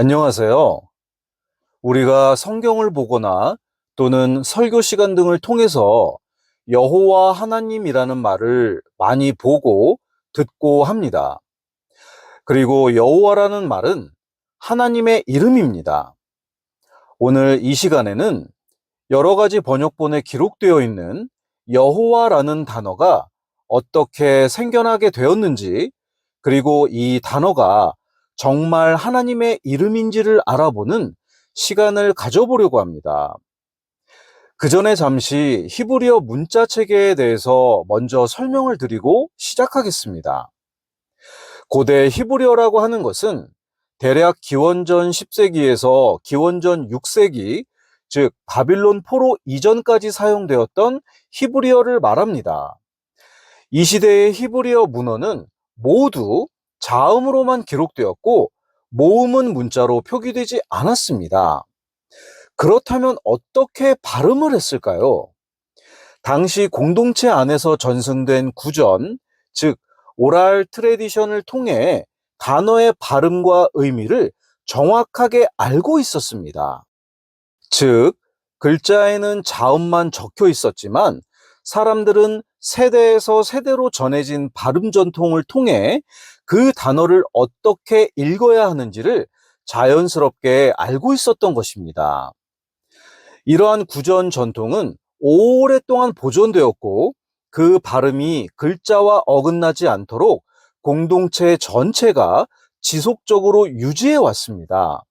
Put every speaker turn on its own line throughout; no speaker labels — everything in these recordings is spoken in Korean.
안녕하세요. 우리가 성경을 보거나 또는 설교 시간 등을 통해서 여호와 하나님이라는 말을 많이 보고 듣고 합니다. 그리고 여호와라는 말은 하나님의 이름입니다. 오늘 이 시간에는 여러 가지 번역본에 기록되어 있는 여호와라는 단어가 어떻게 생겨나게 되었는지, 그리고 이 단어가 정말 하나님의 이름인지를 알아보는 시간을 가져보려고 합니다. 그 전에 잠시 히브리어 문자 체계에 대해서 먼저 설명을 드리고 시작하겠습니다. 고대 히브리어라고 하는 것은 대략 기원전 10세기에서 기원전 6세기, 즉 바빌론 포로 이전까지 사용되었던 히브리어를 말합니다. 이 시대의 히브리어 문헌은 모두 자음으로만 기록되었고 모음은 문자로 표기되지 않았습니다. 그렇다면 어떻게 발음을 했을까요? 당시 공동체 안에서 전승된 구전, 즉 오랄 트레디션을 통해 단어의 발음과 의미를 정확하게 알고 있었습니다. 즉, 글자에는 자음만 적혀 있었지만 사람들은 세대에서 세대로 전해진 발음 전통을 통해 그 단어를 어떻게 읽어야 하는지를 자연스럽게 알고 있었던 것입니다. 이러한 구전 전통은 오랫동안 보존되었고 그 발음이 글자와 어긋나지 않도록 공동체 전체가 지속적으로 유지해 왔습니다.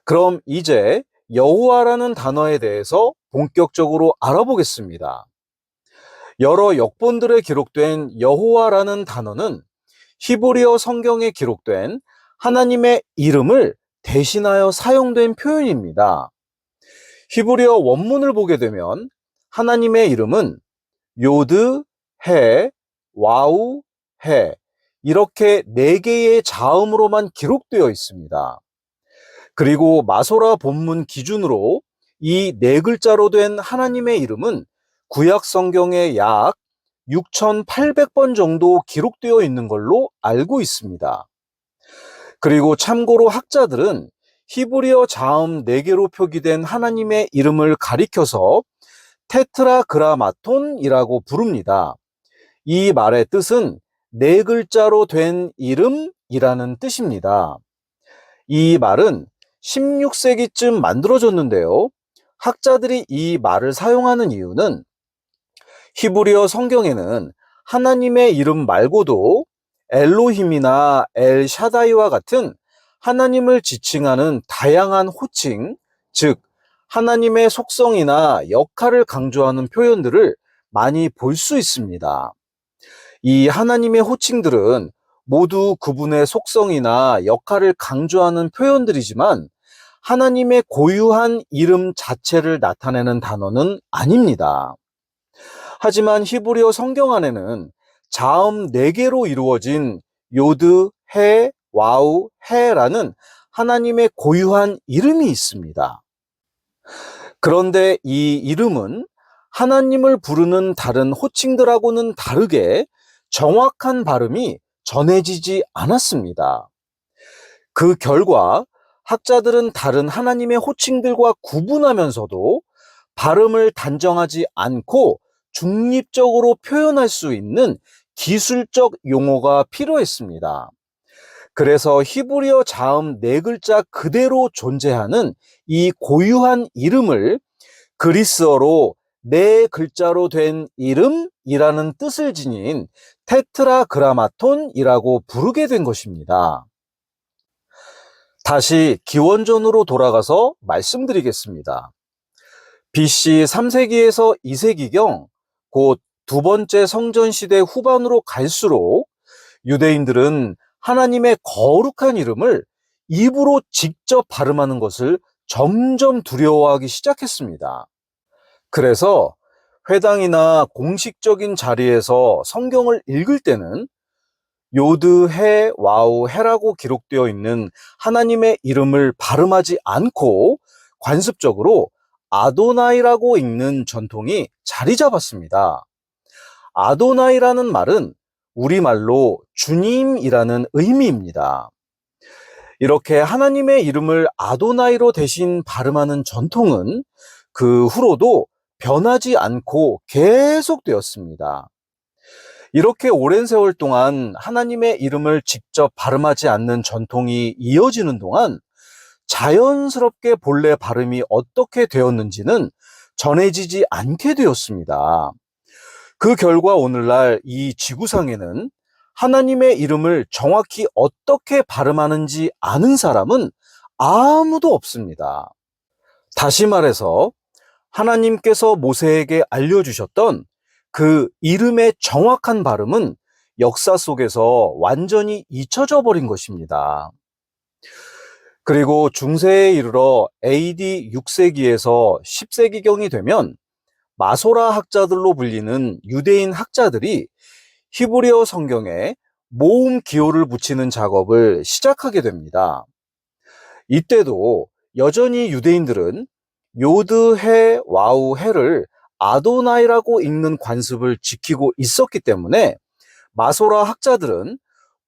그럼 이제 여호와라는 단어에 대해서 본격적으로 알아보겠습니다. 여러 역본들에 기록된 여호와라는 단어는 히브리어 성경에 기록된 하나님의 이름을 대신하여 사용된 표현입니다. 히브리어 원문을 보게 되면 하나님의 이름은 요드, 해, 와우, 해, 이렇게 4개의 자음으로만 기록되어 있습니다. 그리고 마소라 본문 기준으로 이 4글자로 된 하나님의 이름은 구약 성경에 약 6,800번 정도 기록되어 있는 걸로 알고 있습니다. 그리고 참고로 학자들은 히브리어 자음 4개로 표기된 하나님의 이름을 가리켜서 테트라그라마톤이라고 부릅니다. 이 말의 뜻은 4글자로 된 이름이라는 뜻입니다. 이 말은 16세기쯤 만들어졌는데요. 학자들이 이 말을 사용하는 이유는 히브리어 성경에는 하나님의 이름 말고도 엘로힘이나 엘샤다이와 같은 하나님을 지칭하는 다양한 호칭, 즉 하나님의 속성이나 역할을 강조하는 표현들을 많이 볼 수 있습니다. 이 하나님의 호칭들은 모두 그분의 속성이나 역할을 강조하는 표현들이지만 하나님의 고유한 이름 자체를 나타내는 단어는 아닙니다. 하지만 히브리어 성경 안에는 자음 4개로 이루어진 요드, 해, 와우, 해라는 하나님의 고유한 이름이 있습니다. 그런데 이 이름은 하나님을 부르는 다른 호칭들하고는 다르게 정확한 발음이 전해지지 않았습니다. 그 결과 학자들은 다른 하나님의 호칭들과 구분하면서도 발음을 단정하지 않고 중립적으로 표현할 수 있는 기술적 용어가 필요했습니다. 그래서 히브리어 자음 4글자 그대로 존재하는 이 고유한 이름을 그리스어로 4글자로 된 이름이라는 뜻을 지닌 테트라그라마톤이라고 부르게 된 것입니다. 다시 기원전으로 돌아가서 말씀드리겠습니다. BC 3세기에서 2세기경, 곧 두 번째 성전 시대 후반으로 갈수록 유대인들은 하나님의 거룩한 이름을 입으로 직접 발음하는 것을 점점 두려워하기 시작했습니다. 그래서 회당이나 공식적인 자리에서 성경을 읽을 때는 요드, 해, 와우, 해라고 기록되어 있는 하나님의 이름을 발음하지 않고 관습적으로 아도나이라고 읽는 전통이 자리 잡았습니다. 아도나이라는 말은 우리말로 주님이라는 의미입니다. 이렇게 하나님의 이름을 아도나이로 대신 발음하는 전통은 그 후로도 변하지 않고 계속되었습니다. 이렇게 오랜 세월 동안 하나님의 이름을 직접 발음하지 않는 전통이 이어지는 동안 자연스럽게 본래 발음이 어떻게 되었는지는 전해지지 않게 되었습니다. 그 결과 오늘날 이 지구상에는 하나님의 이름을 정확히 어떻게 발음하는지 아는 사람은 아무도 없습니다. 다시 말해서 하나님께서 모세에게 알려주셨던 그 이름의 정확한 발음은 역사 속에서 완전히 잊혀져 버린 것입니다. 그리고 중세에 이르러 AD 6세기에서 10세기경이 되면 마소라 학자들로 불리는 유대인 학자들이 히브리어 성경에 모음 기호를 붙이는 작업을 시작하게 됩니다. 이때도 여전히 유대인들은 요드 해 와우 해를 아도나이라고 읽는 관습을 지키고 있었기 때문에 마소라 학자들은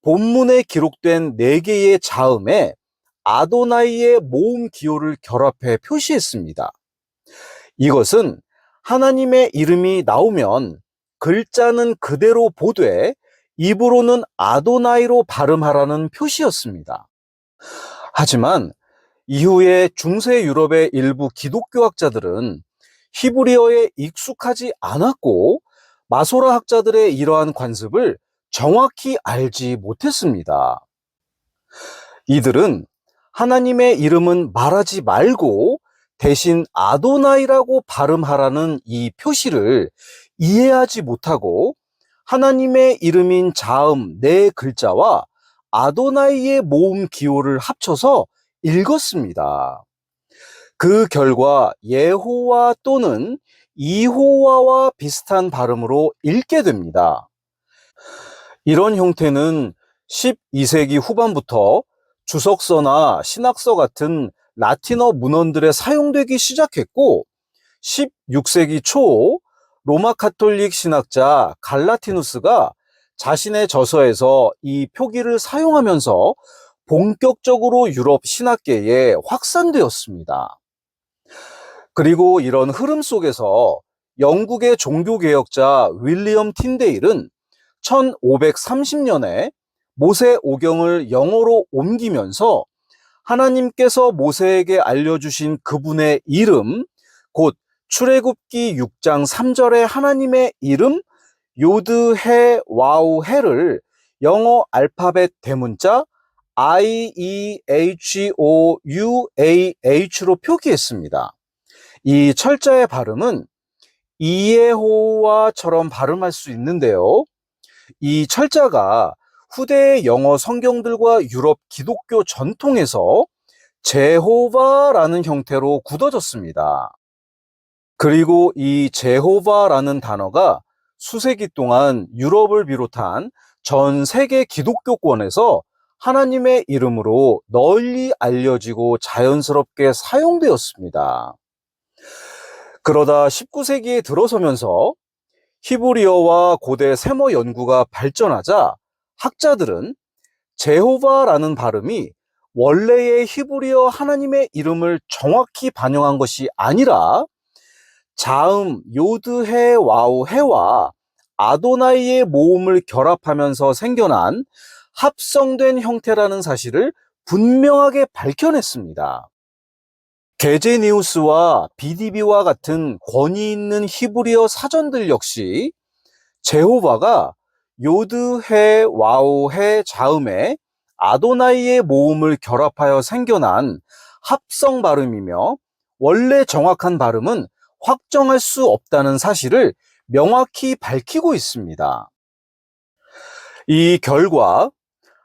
본문에 기록된 4개의 자음에 아도나이의 모음 기호를 결합해 표시했습니다. 이것은 하나님의 이름이 나오면 글자는 그대로 보되 입으로는 아도나이로 발음하라는 표시였습니다. 하지만 이후에 중세 유럽의 일부 기독교 학자들은 히브리어에 익숙하지 않았고 마소라 학자들의 이러한 관습을 정확히 알지 못했습니다. 이들은 하나님의 이름은 말하지 말고 대신 아도나이라고 발음하라는 이 표시를 이해하지 못하고 하나님의 이름인 자음 4글자와 아도나이의 모음 기호를 합쳐서 읽었습니다. 그 결과 예호와 또는 이호와와 비슷한 발음으로 읽게 됩니다. 이런 형태는 12세기 후반부터 주석서나 신학서 같은 라틴어 문헌들에 사용되기 시작했고 16세기 초 로마 카톨릭 신학자 갈라티누스가 자신의 저서에서 이 표기를 사용하면서 본격적으로 유럽 신학계에 확산되었습니다. 그리고 이런 흐름 속에서 영국의 종교개혁자 윌리엄 틴데일은 1530년에 모세 오경을 영어로 옮기면서 하나님께서 모세에게 알려주신 그분의 이름, 곧 출애굽기 6장 3절의 하나님의 이름 요드 해 와우 해를 영어 알파벳 대문자 IEHOUAH로 표기했습니다. 이 철자의 발음은 이에호와처럼 발음할 수 있는데요. 이 철자가 후대의 영어 성경들과 유럽 기독교 전통에서 제호바라는 형태로 굳어졌습니다. 그리고 이 제호바라는 단어가 수세기 동안 유럽을 비롯한 전 세계 기독교권에서 하나님의 이름으로 널리 알려지고 자연스럽게 사용되었습니다. 그러다 19세기에 들어서면서 히브리어와 고대 세머 연구가 발전하자 학자들은 제호바라는 발음이 원래의 히브리어 하나님의 이름을 정확히 반영한 것이 아니라 자음 요드 해 와우 해와 아도나이의 모음을 결합하면서 생겨난 합성된 형태라는 사실을 분명하게 밝혀냈습니다. 게제니우스와 BDB와 같은 권위 있는 히브리어 사전들 역시 제호바가 요드 해 와우 해 자음에 아도나이의 모음을 결합하여 생겨난 합성 발음이며 원래 정확한 발음은 확정할 수 없다는 사실을 명확히 밝히고 있습니다. 이 결과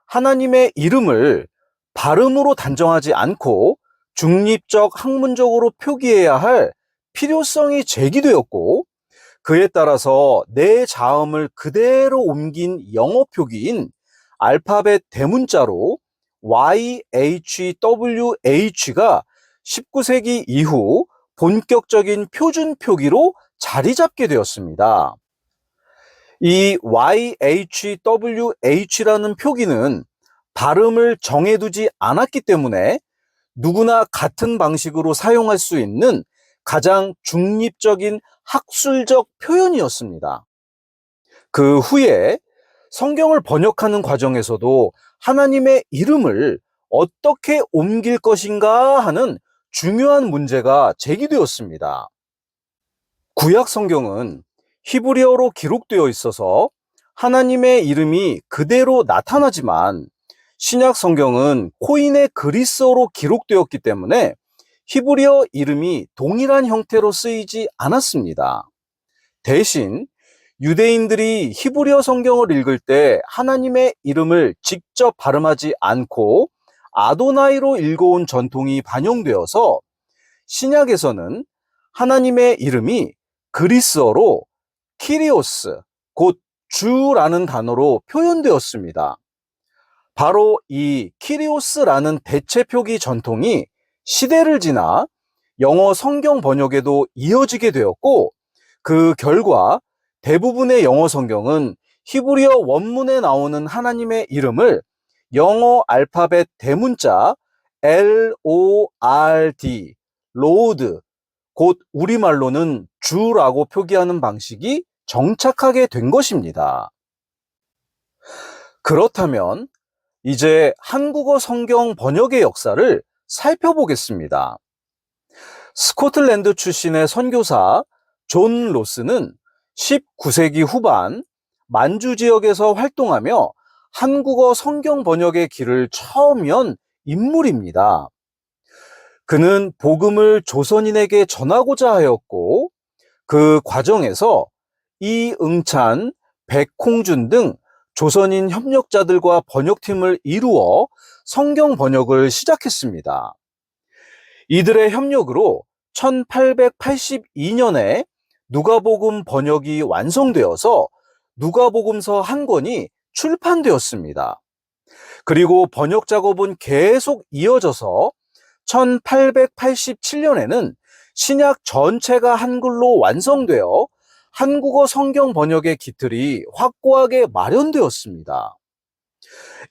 하나님의 이름을 발음으로 단정하지 않고 중립적 학문적으로 표기해야 할 필요성이 제기되었고 그에 따라서 내 자음을 그대로 옮긴 영어 표기인 알파벳 대문자로 YHWH가 19세기 이후 본격적인 표준 표기로 자리 잡게 되었습니다. 이 YHWH라는 표기는 발음을 정해두지 않았기 때문에 누구나 같은 방식으로 사용할 수 있는 가장 중립적인 학술적 표현이었습니다. 그 후에 성경을 번역하는 과정에서도 하나님의 이름을 어떻게 옮길 것인가 하는 중요한 문제가 제기되었습니다. 구약 성경은 히브리어로 기록되어 있어서 하나님의 이름이 그대로 나타나지만 신약 성경은 코인의 그리스어로 기록되었기 때문에 히브리어 이름이 동일한 형태로 쓰이지 않았습니다. 대신 유대인들이 히브리어 성경을 읽을 때 하나님의 이름을 직접 발음하지 않고 아도나이로 읽어온 전통이 반영되어서 신약에서는 하나님의 이름이 그리스어로 키리오스, 곧 주라는 단어로 표현되었습니다. 바로 이 키리오스라는 대체 표기 전통이 시대를 지나 영어 성경 번역에도 이어지게 되었고, 그 결과 대부분의 영어 성경은 히브리어 원문에 나오는 하나님의 이름을 영어 알파벳 대문자 LORD, 로드, 곧 우리말로는 주라고 표기하는 방식이 정착하게 된 것입니다. 그렇다면 이제 한국어 성경 번역의 역사를 살펴보겠습니다. 스코틀랜드 출신의 선교사 존 로스는 19세기 후반 만주 지역에서 활동하며 한국어 성경 번역의 길을 처음 연 인물입니다. 그는 복음을 조선인에게 전하고자 하였고, 그 과정에서 이응찬, 백홍준 등 조선인 협력자들과 번역팀을 이루어 성경 번역을 시작했습니다. 이들의 협력으로 1882년에 누가복음 번역이 완성되어서 누가복음서 한 권이 출판되었습니다. 그리고 번역 작업은 계속 이어져서 1887년에는 신약 전체가 한글로 완성되어 한국어 성경 번역의 기틀이 확고하게 마련되었습니다.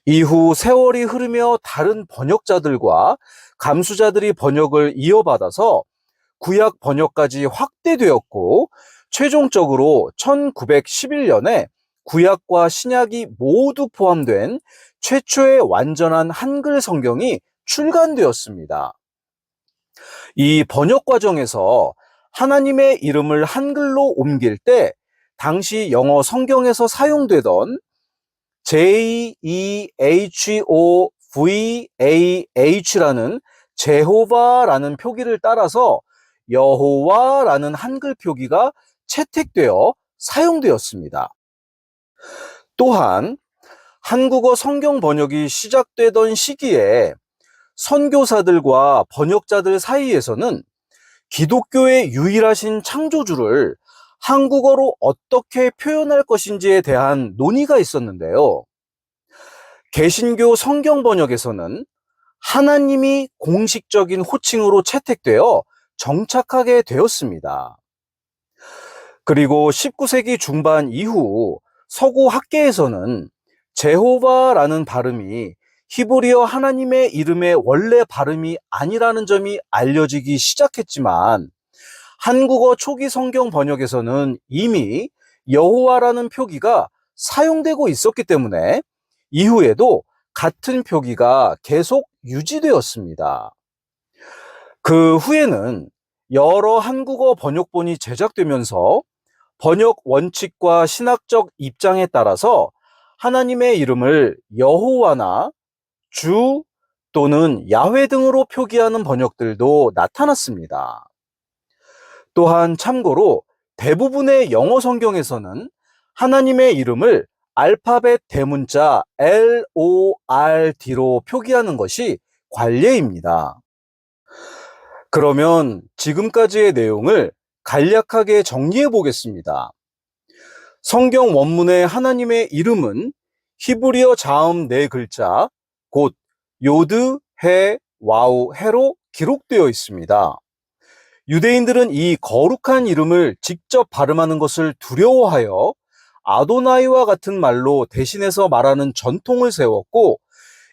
이후 세월이 흐르며 다른 번역자들과 감수자들이 번역을 이어받아서 구약 번역까지 확대되었고, 최종적으로 1911년에 구약과 신약이 모두 포함된 최초의 완전한 한글 성경이 출간되었습니다. 이 번역 과정에서 하나님의 이름을 한글로 옮길 때 당시 영어 성경에서 사용되던 JEHOVAH라는 제호바라는 표기를 따라서 여호와라는 한글 표기가 채택되어 사용되었습니다. 또한 한국어 성경 번역이 시작되던 시기에 선교사들과 번역자들 사이에서는 기독교의 유일하신 창조주를 한국어로 어떻게 표현할 것인지에 대한 논의가 있었는데요. 개신교 성경 번역에서는 하나님이 공식적인 호칭으로 채택되어 정착하게 되었습니다. 그리고 19세기 중반 이후 서구 학계에서는 제호바라는 발음이 히브리어 하나님의 이름의 원래 발음이 아니라는 점이 알려지기 시작했지만, 한국어 초기 성경 번역에서는 이미 여호와라는 표기가 사용되고 있었기 때문에 이후에도 같은 표기가 계속 유지되었습니다. 그 후에는 여러 한국어 번역본이 제작되면서 번역 원칙과 신학적 입장에 따라서 하나님의 이름을 여호와나 주 또는 야훼 등으로 표기하는 번역들도 나타났습니다. 또한 참고로 대부분의 영어 성경에서는 하나님의 이름을 알파벳 대문자 LORD로 표기하는 것이 관례입니다. 그러면 지금까지의 내용을 간략하게 정리해 보겠습니다. 성경 원문의 하나님의 이름은 히브리어 자음 4글자, 곧 요드, 해, 와우, 해로 기록되어 있습니다. 유대인들은 이 거룩한 이름을 직접 발음하는 것을 두려워하여 아도나이와 같은 말로 대신해서 말하는 전통을 세웠고,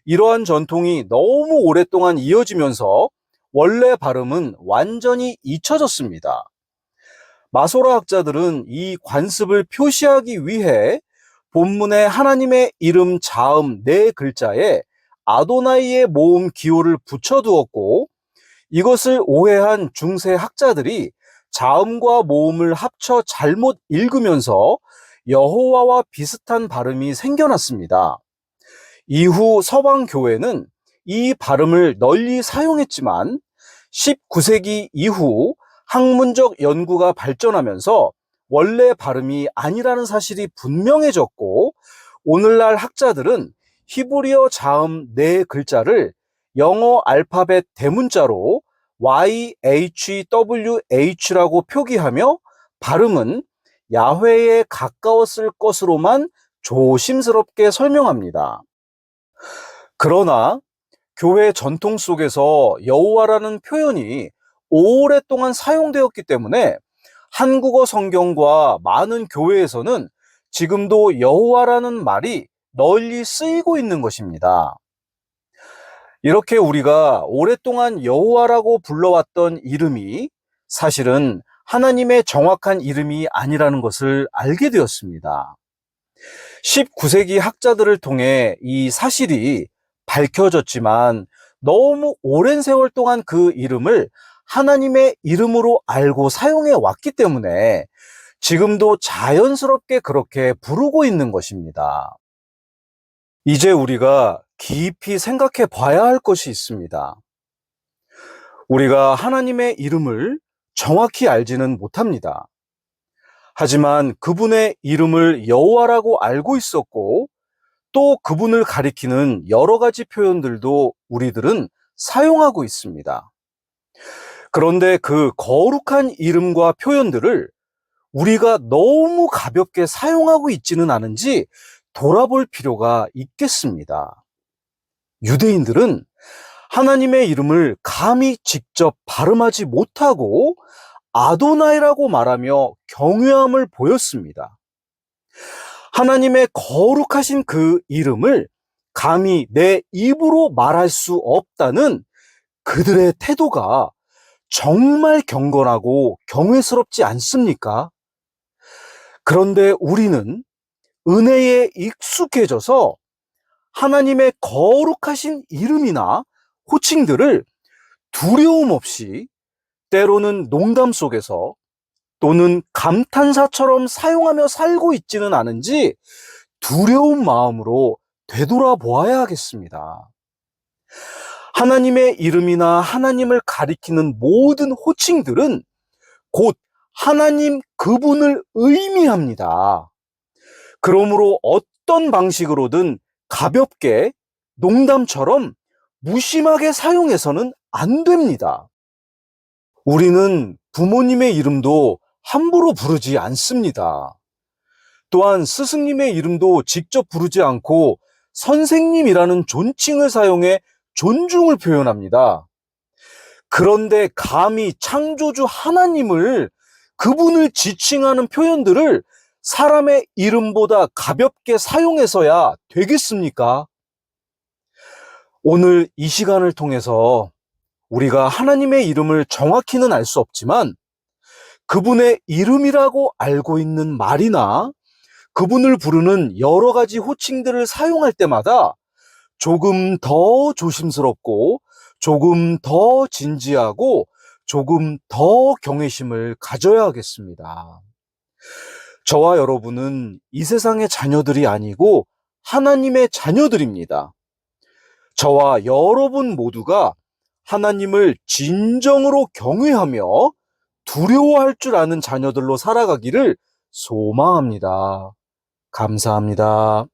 이러한 전통이 너무 오랫동안 이어지면서 원래 발음은 완전히 잊혀졌습니다. 마소라 학자들은 이 관습을 표시하기 위해 본문에 하나님의 이름 자음 네 글자에 아도나이의 모음 기호를 붙여두었고, 이것을 오해한 중세 학자들이 자음과 모음을 합쳐 잘못 읽으면서 여호와와 비슷한 발음이 생겨났습니다. 이후 서방 교회는 이 발음을 널리 사용했지만 19세기 이후 학문적 연구가 발전하면서 원래 발음이 아니라는 사실이 분명해졌고, 오늘날 학자들은 히브리어 자음 네 글자를 영어 알파벳 대문자로 YHWH라고 표기하며 발음은 야훼에 가까웠을 것으로만 조심스럽게 설명합니다. 그러나 교회 전통 속에서 여호와라는 표현이 오랫동안 사용되었기 때문에 한국어 성경과 많은 교회에서는 지금도 여호와라는 말이 널리 쓰이고 있는 것입니다. 이렇게 우리가 오랫동안 여호와라고 불러왔던 이름이 사실은 하나님의 정확한 이름이 아니라는 것을 알게 되었습니다. 19세기 학자들을 통해 이 사실이 밝혀졌지만 너무 오랜 세월 동안 그 이름을 하나님의 이름으로 알고 사용해 왔기 때문에 지금도 자연스럽게 그렇게 부르고 있는 것입니다. 이제 우리가 깊이 생각해 봐야 할 것이 있습니다. 우리가 하나님의 이름을 정확히 알지는 못합니다. 하지만 그분의 이름을 여호와라고 알고 있었고, 또 그분을 가리키는 여러 가지 표현들도 우리들은 사용하고 있습니다. 그런데 그 거룩한 이름과 표현들을 우리가 너무 가볍게 사용하고 있지는 않은지 돌아볼 필요가 있겠습니다. 유대인들은 하나님의 이름을 감히 직접 발음하지 못하고 아도나이라고 말하며 경외함을 보였습니다. 하나님의 거룩하신 그 이름을 감히 내 입으로 말할 수 없다는 그들의 태도가 정말 경건하고 경외스럽지 않습니까? 그런데 우리는 은혜에 익숙해져서 하나님의 거룩하신 이름이나 호칭들을 두려움 없이, 때로는 농담 속에서 또는 감탄사처럼 사용하며 살고 있지는 않은지 두려운 마음으로 되돌아보아야 하겠습니다. 하나님의 이름이나 하나님을 가리키는 모든 호칭들은 곧 하나님 그분을 의미합니다. 그러므로 어떤 방식으로든 가볍게 농담처럼 무심하게 사용해서는 안 됩니다. 우리는 부모님의 이름도 함부로 부르지 않습니다. 또한 스승님의 이름도 직접 부르지 않고 선생님이라는 존칭을 사용해 존중을 표현합니다. 그런데 감히 창조주 하나님을, 그분을 지칭하는 표현들을 사람의 이름보다 가볍게 사용해서야 되겠습니까? 오늘 이 시간을 통해서 우리가 하나님의 이름을 정확히는 알 수 없지만 그분의 이름이라고 알고 있는 말이나 그분을 부르는 여러 가지 호칭들을 사용할 때마다 조금 더 조심스럽고 조금 더 진지하고 조금 더 경외심을 가져야 하겠습니다. 저와 여러분은 이 세상의 자녀들이 아니고 하나님의 자녀들입니다. 저와 여러분 모두가 하나님을 진정으로 경외하며 두려워할 줄 아는 자녀들로 살아가기를 소망합니다. 감사합니다.